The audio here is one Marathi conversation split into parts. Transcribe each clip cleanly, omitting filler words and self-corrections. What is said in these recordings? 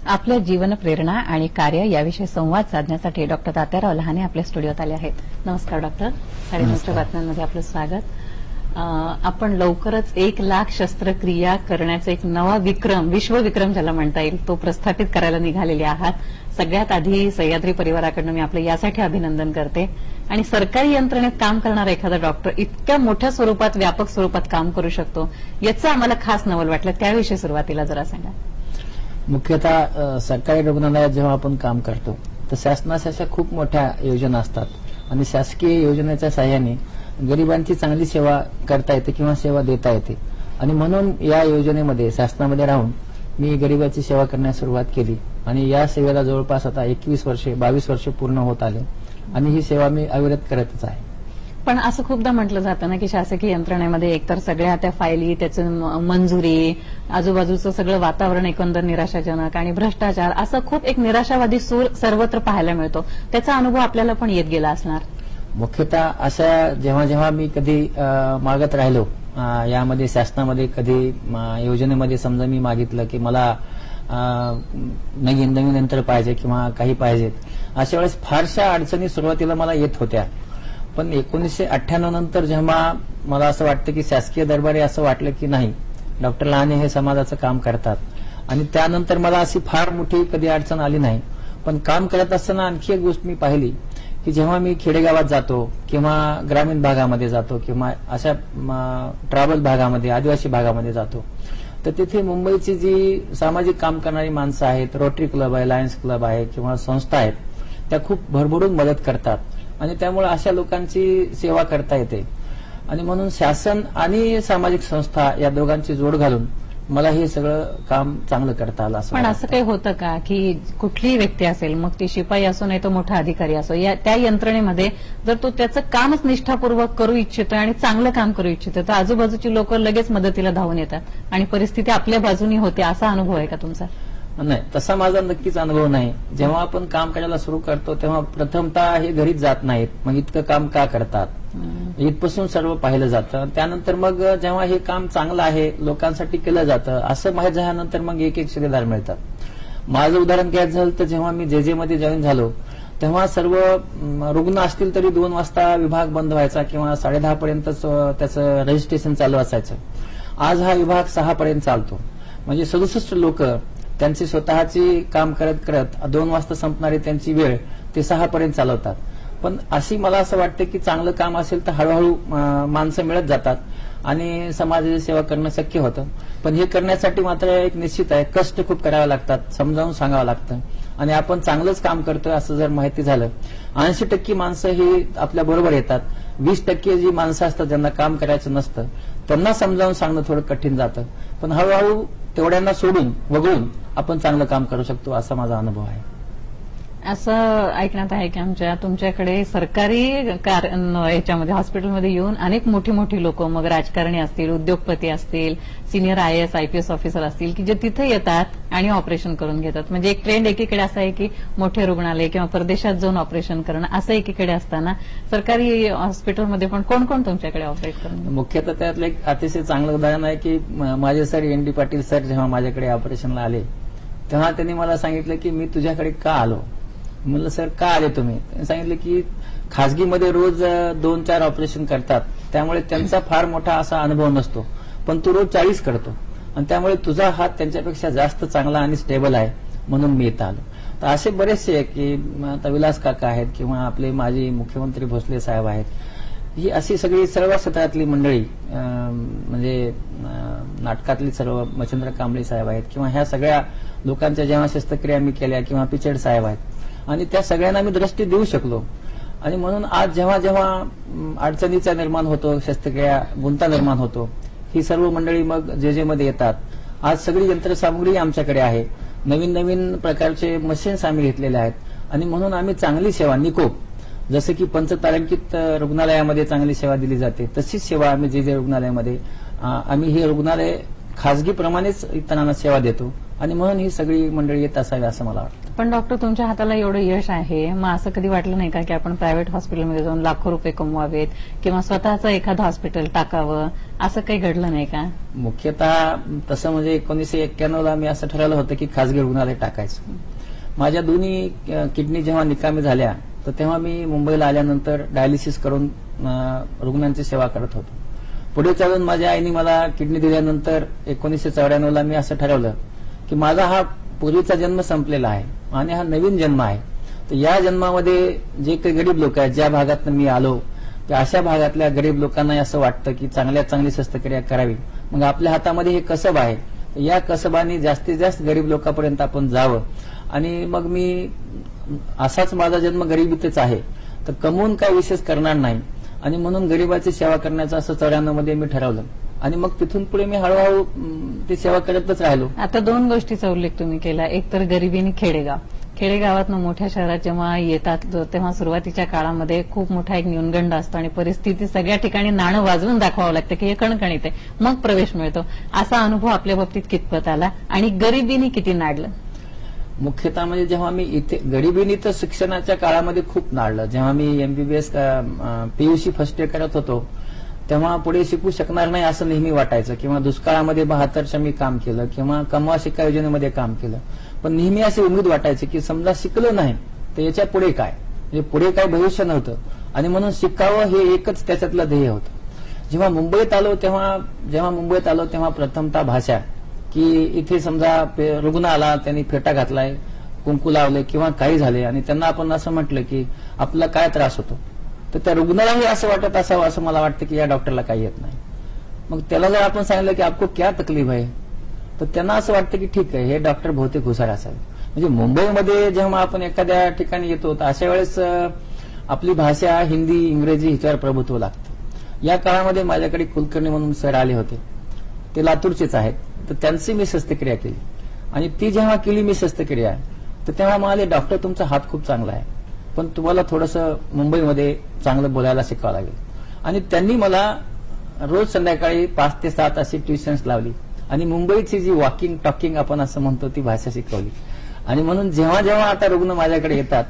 आपल्या जीवन प्रेरणा आणि कार्य याविषयी संवाद साधण्यासाठी डॉक्टर तात्याराव लहाने आपल्या स्टुडिओत आले आहेत. नमस्कार डॉक्टर. 9:30 बातम्यांमध्ये आपलं स्वागत. आपण लवकरच 1,00,000 शस्त्रक्रिया करण्याचा एक नवा विक्रम, विश्वविक्रम ज्याला म्हणता येईल, तो प्रस्थापित करायला निघालेले आहात. सगळ्यात आधी सह्याद्री परिवाराकडून मी आपलं यासाठी अभिनंदन करते. आणि सरकारी यंत्रणेत काम करणारा एखादा डॉक्टर इतक्या मोठ्या स्वरूपात, व्यापक स्वरूपात काम करू शकतो, याचं आम्हाला खास नवल वाटलं. त्याविषयी सुरुवातीला जरा सांगा. मुख्यतः सरकारी रुग्णालयात जेव्हा आपण काम करतो तर शासनाच्या अशा खूप मोठ्या योजना असतात आणि शासकीय योजनेच्या सहाय्याने गरिबांची चांगली सेवा करता येते किंवा सेवा देता येते. आणि म्हणून या योजनेमध्ये शासनामध्ये राहून मी गरिबाची सेवा करण्यास सुरुवात केली आणि या सेवेला जवळपास आता 22 वर्ष पूर्ण होत आले आणि ही सेवा मी अविरत करतच आहे. पण असं खूपदा म्हटलं जातं ना की शासकीय यंत्रणेमध्ये एकतर सगळ्या त्या फायली, त्याची मंजुरी, आजूबाजूचं सगळं वातावरण एकंदर निराशाजनक आणि भ्रष्टाचार, असं खूप एक निराशावादी सूर सर्वत्र पाहायला मिळतो. त्याचा अनुभव आपल्याला पण येत गेला असणार. मुख्यतः अशा जेव्हा जेव्हा मी कधी मागत राहिलो यामध्ये शासनामध्ये, कधी योजनेमध्ये समजा मी मागितलं की मला नवीन यंत्र पाहिजे किंवा काही पाहिजेत, अशा वेळेस फारशा अडचणी सुरुवातीला मला येत होत्या. पण 1998 नंतर जेव्हा मला असं वाटतं की शासकीय दरबारी असं वाटलं की नाही, डॉक्टर लहाने हे समाजाचं काम करतात, आणि त्यानंतर मला अशी फार मोठी कधी अडचण आली नाही. पण काम करत असताना आणखी एक गोष्ट मी पाहिली की जेव्हा मी खेडेगावात जातो किंवा ग्रामीण भागामध्ये जातो किंवा अशा ट्रायबल भागामध्ये, आदिवासी भागामध्ये जातो, तर तिथे मुंबईची जी सामाजिक काम करणारी माणसं आहेत, रोटरी क्लब आहे, लायन्स क्लब आहे किंवा संस्था आहेत, त्या खूप भरभरून मदत करतात आणि त्यामुळे अशा लोकांची सेवा करता येते. आणि म्हणून शासन आणि सामाजिक संस्था या दोघांची जोड घालून मला हे सगळं काम चांगलं करता आलं. पण असं काही होतं का की कुठलीही व्यक्ती असेल, मग ती शिपाई असो नाही तर मोठा अधिकारी असो, त्या यंत्रणेमध्ये जर तो त्याचं कामच निष्ठापूर्वक करू इच्छितो आणि चांगलं काम करू इच्छितो, तर आजूबाजूची लोक लगेच मदतीला धावून येतात आणि परिस्थिती आपल्या बाजूनी होते, असा अनुभव आहे का तुमचा? नाही, तसा माझा नक्कीच अनुभव नाही. जेव्हा आपण काम करायला सुरू करतो तेव्हा प्रथमतः हे घरीच जात नाहीत, मग इतकं काम का करतात, इथपासून सर्व पाहिलं जातं. त्यानंतर मग जेव्हा हे काम चांगलं आहे, लोकांसाठी केलं जातं असं माहीत झाल्यानंतर मग एक शिलेदार मिळतात. माझं उदाहरण घ्यायचं झालं तर जेव्हा मी जे मध्ये जॉईन झालो तेव्हा सर्व रुग्ण असतील तरी 2 वाजता विभाग बंद व्हायचा किंवा 10:30 पर्यंतच त्याचं रजिस्ट्रेशन चालू असायचं. आज हा विभाग 6 पर्यंत चालतो. म्हणजे 67 लोक त्यांची स्वतःची काम करत करत 2 वाजता संपणारी त्यांची वेळ ते 6 पर्यंत चालवतात. पण अशी मला असं वाटतं की चांगलं काम असेल तर हळूहळू माणसं मिळत जातात आणि समाजाची सेवा करणं शक्य होतं. पण हे करण्यासाठी मात्र एक निश्चित आहे, कष्ट खूप करावे लागतात, समजावून सांगावं लागतं. आणि आपण चांगलंच काम करतोय असं जर माहिती झालं, 80% माणसं ही आपल्या बरोबर येतात. 20% जी माणसं असतात ज्यांना काम करायचं नसतं त्यांना समजावून सांगणं थोडं कठीण जातं. पण हळूहळू तेवढ्यांना सोडून वगळून आपण चांगलं काम करू शकतो, असा माझा अनुभव आहे. असं ऐकण्यात आहे की तुमच्याकडे सरकारी याच्यामध्ये हॉस्पिटलमध्ये येऊन अनेक मोठी लोक, मग राजकारणी असतील, उद्योगपती असतील, सिनियर IAS IPS ऑफिसर असतील, की जे तिथे येतात आणि ऑपरेशन करून घेतात. म्हणजे एक ट्रेंड एकीकडे असा आहे की मोठे रुग्णालय किंवा परदेशात जाऊन ऑपरेशन करणं, असं एकीकडे असताना सरकारी हॉस्पिटलमध्ये पण कोण कोण तुमच्याकडे ऑपरेट करणं? मुख्यतः त्यातलं एक अतिशय चांगलं उदाहरण आहे की माझे सर ND पाटील सर जेव्हा माझ्याकडे ऑपरेशनला आले तेव्हा त्यांनी मला सांगितलं की मी तुझ्याकडे का आलो. म्हणलं सर का आले तुम्ही? त्यांनी सांगितलं की खासगीमध्ये रोज 2-4 ऑपरेशन करतात, त्यामुळे त्यांचा फार मोठा असा अनुभव नसतो, पण तू रोज 40 करतो आणि त्यामुळे तुझा हात त्यांच्यापेक्षा जास्त चांगला आणि स्टेबल आहे, म्हणून मी इथं आलो. तर असे बरेचसे आहे की आता विलास काका आहेत किंवा आपले माजी मुख्यमंत्री भोसले साहेब आहेत. ही अशी सगळी सर्व क्षेत्रातली मंडळी, म्हणजे नाटकातली सर्व मच्छिंद्र कांबळे साहेब आहेत किंवा ह्या सगळ्या लोकांच्या जेव्हा शस्त्रक्रिया मी केल्या किंवा पिचड साहेब आहेत, आणि त्या सगळ्यांना मी दृष्टी देऊ शकलो. आणि म्हणून आज जेव्हा जेव्हा अडचणीचा निर्माण होतो, शस्त्रक्रिया गुंता निर्माण होतो, ही सर्व मंडळी मग जे मध्ये येतात. आज सगळी यंत्रसामुग्री आमच्याकडे आहे, नवीन प्रकारचे मशीन्स आम्ही घेतलेले आहेत आणि म्हणून आम्ही चांगली सेवा, निकोप जसं की पंचतारांकित रुग्णालयामध्ये चांगली सेवा दिली जाते तशीच सेवा आम्ही जे रुग्णालयामध्ये आम्ही हे रुग्णालय खाजगीप्रमाणेच इतरांना सेवा देतो आणि म्हणून ही सगळी मंडळी येत असावी असं मला वाटतं. पण डॉक्टर तुमच्या हाताला एवढं यश आहे, मग असं कधी वाटलं नाही का की आपण प्रायव्हेट हॉस्पिटलमध्ये जाऊन लाखो रुपये कमवावेत किंवा स्वतःचं एखादं हॉस्पिटल टाकावं, असं काही घडलं नाही का? मुख्यतः तसं म्हणजे 1991ला मी असं ठरवलं होतं की खाजगी रुग्णालय टाकायचं. माझ्या दोन्ही किडनी जेव्हा निकामी झाल्या तर तेव्हा मी मुंबईला आल्यानंतर डायलिसिस करून रुग्णांची सेवा करत होतो. पुढे चालून माझ्या आईने मला किडनी दिल्यानंतर 1994ला मी असं ठरवलं की माझा हा पूर्वीचा जन्म संपलेला आहे आणि हा नवीन जन्म आहे. तर या जन्मामध्ये जे काही गरीब लोक आहेत, ज्या भागातून मी आलो त्या अशा भागातल्या गरीब लोकांना असं वाटतं की चांगल्यात चांगली शस्त्रक्रिया करावी. मग आपल्या हातामध्ये हे कसब आहे, या कसबाने जास्तीत जास्त गरीब लोकांपर्यंत आपण जावं. आणि मग मी असाच माझा जन्म गरिबीतच आहे तर कमवून काय विशेष करणार नाही आणि म्हणून गरिबाची सेवा करण्याचं असं 94मध्ये मी ठरवलं आणि मग तिथून पुढे मी हळूहळू ती सेवा करतच राहिलो. आता 2 गोष्टीचा उल्लेख तुम्ही केला, एक तर गरिबी आणि खेडेगाव. खेडेगावातनं मोठ्या शहरात जेव्हा येतात तेव्हा सुरुवातीच्या काळामध्ये खूप मोठा एक न्यूनगंड असतो आणि परिस्थिती सगळ्या ठिकाणी नाणं वाजवून दाखवावं लागतं की हे कणकणीत आहे, मग प्रवेश मिळतो. असा अनुभव आपल्या बाबतीत कितपत आला आणि गरिबीने किती नाडलं? मुख्यतः म्हणजे जेव्हा मी इथे गरिबीने तर शिक्षणाच्या काळामध्ये खूप नाडलं. जेव्हा मी MBBS PUC फर्स्ट इयर करत होतो तेव्हा पुढे शिकू शकणार नाही असं नेहमी वाटायचं, किंवा दुष्काळामध्ये 72च्या मी काम केलं किंवा कमवा शिका योजनेमध्ये काम केलं. पण नेहमी अशी उमेद वाटायची की समजा शिकलो नाही तर याच्या पुढे काय, म्हणजे पुढे काय भविष्य नव्हतं आणि म्हणून शिकावं हे एकच त्याच्यातलं ध्येय होतं. जेव्हा मुंबईत आलो तेव्हा प्रथमतः भाषा, की इथे समजा रुग्ण आला, त्यांनी फेटा घातलाय, कुंकू लावले किंवा काही झाले आणि त्यांना आपण असं म्हटलं की आपला काय त्रास होतो तर त्या रुग्णालाही असं वाटत असावं असं मला वाटतं की या डॉक्टरला काही येत नाही. मग त्याला जर आपण सांगितलं की आपको क्या तकलीफ आहे तर त्यांना असं वाटतं की ठीक आहे, हे डॉक्टर बहुतेक हुशार असावे. म्हणजे मुंबईमध्ये जेव्हा आपण एखाद्या ठिकाणी येतो तर अशा वेळेस आपली भाषा हिंदी इंग्रजी हिच्यावर प्रभुत्व लागतं. या काळामध्ये माझ्याकडे कुलकर्णी म्हणून सर आले होते, ते लातूरचेच आहेत. तर त्यांची मी शस्त्रक्रिया केली आणि ती जेव्हा केली मी शस्त्रक्रिया तर तेव्हा म्हणाले डॉक्टर तुमचा हात खूप चांगला आहे पण तुम्हाला थोडंसं मुंबईमध्ये चांगलं बोलायला शिकावं लागेल. आणि त्यांनी मला रोज संध्याकाळी 5 ते 7 अशी ट्युशन्स लावली आणि मुंबईची जी वॉकिंग टॉकिंग आपण असं म्हणतो ती भाषा शिकवली. आणि म्हणून जेव्हा जेव्हा आता रुग्ण माझ्याकडे येतात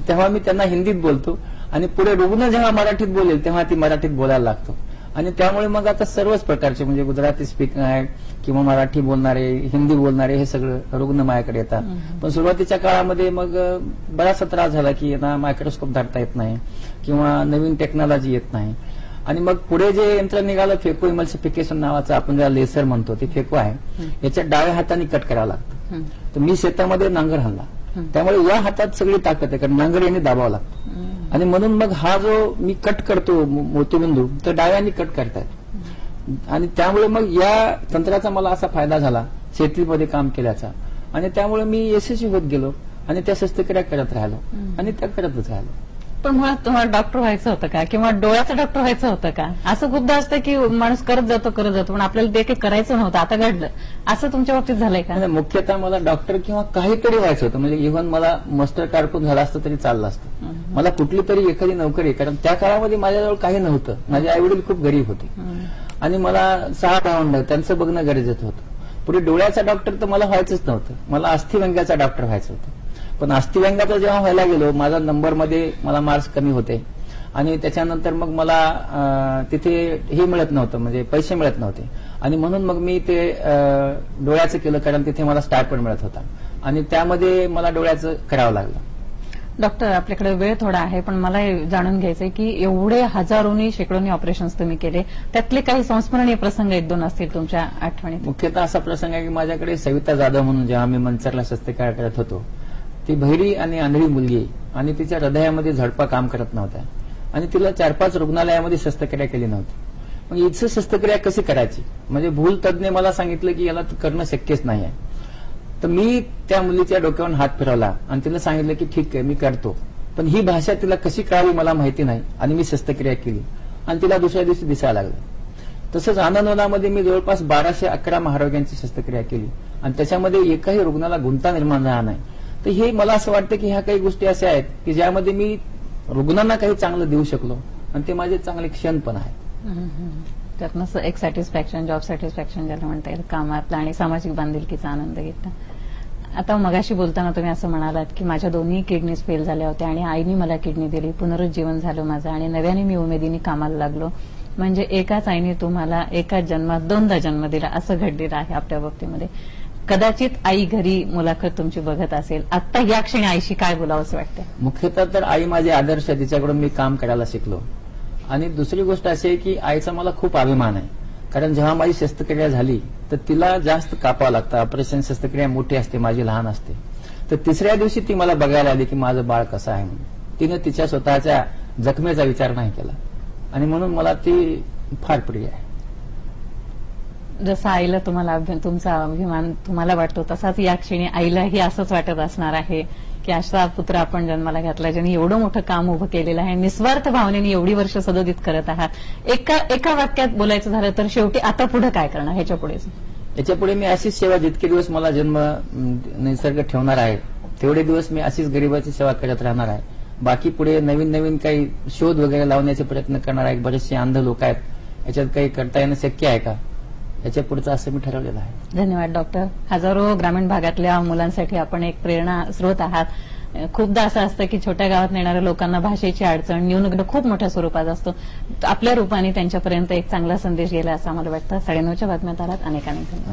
तेव्हा मी त्यांना हिंदीत बोलतो आणि पुढे रुग्ण जेव्हा मराठीत बोलेल तेव्हा ती मराठीत बोलायला लागतो. आणि त्यामुळे मग आता सर्वच प्रकारचे म्हणजे गुजराती स्पीकिंग आहे किंवा मराठी बोलणारे, हिंदी बोलणारे हे सगळं रुग्ण माझ्याकडे येतात. पण सुरुवातीच्या काळामध्ये मग बराचसा त्रास झाला की यांना मायक्रोस्कोप धरता येत नाही किंवा नवीन टेक्नॉलॉजी येत नाही. आणि मग पुढे जे यंत्र निघालं फेको इमल्सिफिकेशन नावाचं, आपण ज्याला लेसर म्हणतो, ते फेको आहे, याच्या डाव्या हाताने कट करावं लागतं. तर मी शेतामध्ये नांगर हाणला त्यामुळे या हातात सगळी ताकद आहे कारण नांगर याने दाबावं लागतं आणि म्हणून मग हा जो मी कट करतो मोतीबिंदू तर डाव्याने कट करतायत आणि त्यामुळे मग या तंत्राचा मला असा फायदा झाला शेतीमध्ये काम केल्याचा आणि त्यामुळे मी यशस्वी होत गेलो आणि त्या शस्त्रक्रिया करत राहिलो आणि त्या करतच राहिलो. पण मुळात तुम्हाला डॉक्टर व्हायचं होतं का किंवा डोळ्याचं डॉक्टर व्हायचं होतं का? असं खूपदा असतं की माणूस करत जातो पण आपल्याला ते काही करायचं नव्हतं, आता घडलं, असं तुमच्या बाबतीत झालंय का? मुख्यतः मला डॉक्टर किंवा काहीतरी व्हायचं होतं. म्हणजे इव्हन मला मास्टर कारकून झाला असतं तरी चाललं असतं. मला कुठली तरी एखादी नोकरी, कारण त्या काळामध्ये माझ्याजवळ काही नव्हतं. माझे आईवडील खूप गरीब होते आणि मला 6 भावंड, त्यांचं बघणं गरजेचं होतं. पुढे डोळ्याचा डॉक्टर तर मला व्हायचंच नव्हतं, मला अस्थिव्यंगाचा डॉक्टर व्हायचं होतं. पण अस्थिव्यंगाचं जेव्हा व्हायला गेलो माझा नंबरमध्ये मला मार्क्स कमी होते आणि त्याच्यानंतर मग मला तिथे हे मिळत नव्हतं, म्हणजे पैसे मिळत नव्हते आणि म्हणून मग मी ते डोळ्याचं केलं कारण तिथे मला स्टायपेंड मिळत होता आणि त्यामध्ये मला डोळ्याचं करावं लागलं. डॉक्टर, आपल्याकडे वेळ थोडा आहे पण मला जाणून घ्यायचंय की एवढे हजारोनी शेकडोनी ऑपरेशन्स तुम्ही केले, त्यातले काही संस्मरणीय प्रसंग 1-2 असतील तुमच्या आठवणीत? मुख्यतः असा प्रसंग आहे की माझ्याकडे सविता जाधव म्हणून जेव्हा मी मंचरला शस्त्रक्रिया करत होतो, ती बहिरी आणि आंधळी मुलगी आणि तिच्या हृदयामध्ये झडपा काम करत नव्हत्या आणि तिला 4-5 रुग्णालयामध्ये शस्त्रक्रिया केली नव्हती. मग इथं शस्त्रक्रिया कशी करायची, म्हणजे भूल तज्ञ मला सांगितलं की याला करणं शक्यच नाही आहे. तर मी त्या मुलीच्या डोक्यावरून हात फिरवला आणि तिला सांगितलं की ठीक आहे मी करतो, पण ही भाषा तिला कशी कळावी मला माहिती नाही आणि मी शस्त्रक्रिया केली आणि तिला दुसऱ्या दिवशी दिसायला लागलं. तसंच आनंदवनामध्ये मी जवळपास 1211 महारोग्यांची शस्त्रक्रिया केली आणि त्याच्यामध्ये एकाही रुग्णाला गुंता निर्माण झाला नाही. तर हे मला असं वाटतं की ह्या काही गोष्टी अशा आहेत की ज्यामध्ये मी रुग्णांना काही चांगलं देऊ शकलो आणि ते माझे चांगले क्षण पण आहेत. त्यातनं एक सॅटिस्फॅक्शन, जॉब सॅटिस्फॅक्शन ज्याला म्हणता येईल, कामातला आणि सामाजिक बांधिलकीचा आनंद घेतला. आता मगाशी बोलताना तुम्ही असं म्हणालात की माझ्या दोन्ही किडनीज फेल झाल्या होत्या आणि आईने मला किडनी दिली, पुनरुज्जीवन झालं माझं आणि नव्याने मी उमेदीने कामाला लागलो. म्हणजे एकाच आईने तुम्हाला एकाच जन्मात दोनदा जन्म दिला, असं घडलेलं आहे आपल्या बाबतीमध्ये. कदाचित आई घरी मुलाखत तुमची बघत असेल, आता या क्षणी आईशी काय बोलावं असं वाटतं? मुख्यतः तर आई माझे आदर्श आहे, तिच्याकडून मी काम करायला शिकलो. आणि दुसरी गोष्ट अशी आहे की आईचा मला खूप अभिमान आहे. कारण जेव्हा माझी शस्त्रक्रिया झाली तर तिला जास्त कापावं लागतं. ऑपरेशन शस्त्रक्रिया मोठी असते, माझी लहान असते. तर तिसऱ्या दिवशी ती मला बघायला आली की माझं बाळ कसं आहे म्हणून. तिने तिच्या स्वतःच्या जखमेचा विचार नाही केला आणि म्हणून मला ती फार प्रिय आहे. जसं आईला तुम्हाला तुमचा अभिमान तुम्हाला वाटतो, तसाच या क्षणी आईलाही असंच वाटत असणार आहे की असा पुत्र आपण जन्माला घातला, ज्याने एवढं मोठं काम उभं केलेलं आहे, निस्वार्थ भावनेने एवढी वर्ष सदोदित करत आहात. एका वाक्यात बोलायचं झालं तर शेवटी आता पुढे काय करणार? ह्याच्या पुढेच याच्यापुढे मी अशीच सेवा, जितके दिवस मला जन्म निसर्ग ठेवणार आहे तेवढे दिवस मी अशीच गरिबाची सेवा करत राहणार आहे. बाकी पुढे नवीन नवीन काही शोध वगैरे लावण्याचे प्रयत्न करणार आहे. बरेचसे अंध लोक आहेत, याच्यात काही करता येणं शक्य आहे का, याच्या पुढचं असं मी ठरवलेलं आहे. धन्यवाद डॉक्टर. हजारो ग्रामीण भागातल्या मुलांसाठी आपण एक प्रेरणा स्रोत आहात. खूपदा असं असतं की छोट्या गावात येणाऱ्या लोकांना भाषेची अडचण, न्यूनगंड खूप मोठ्या स्वरूपात असतो. आपल्या रूपाने त्यांच्यापर्यंत एक चांगला संदेश गेला असं आम्हाला वाटतं. 9:30च्या बातम्यात आलात. अनेक धन्यवाद.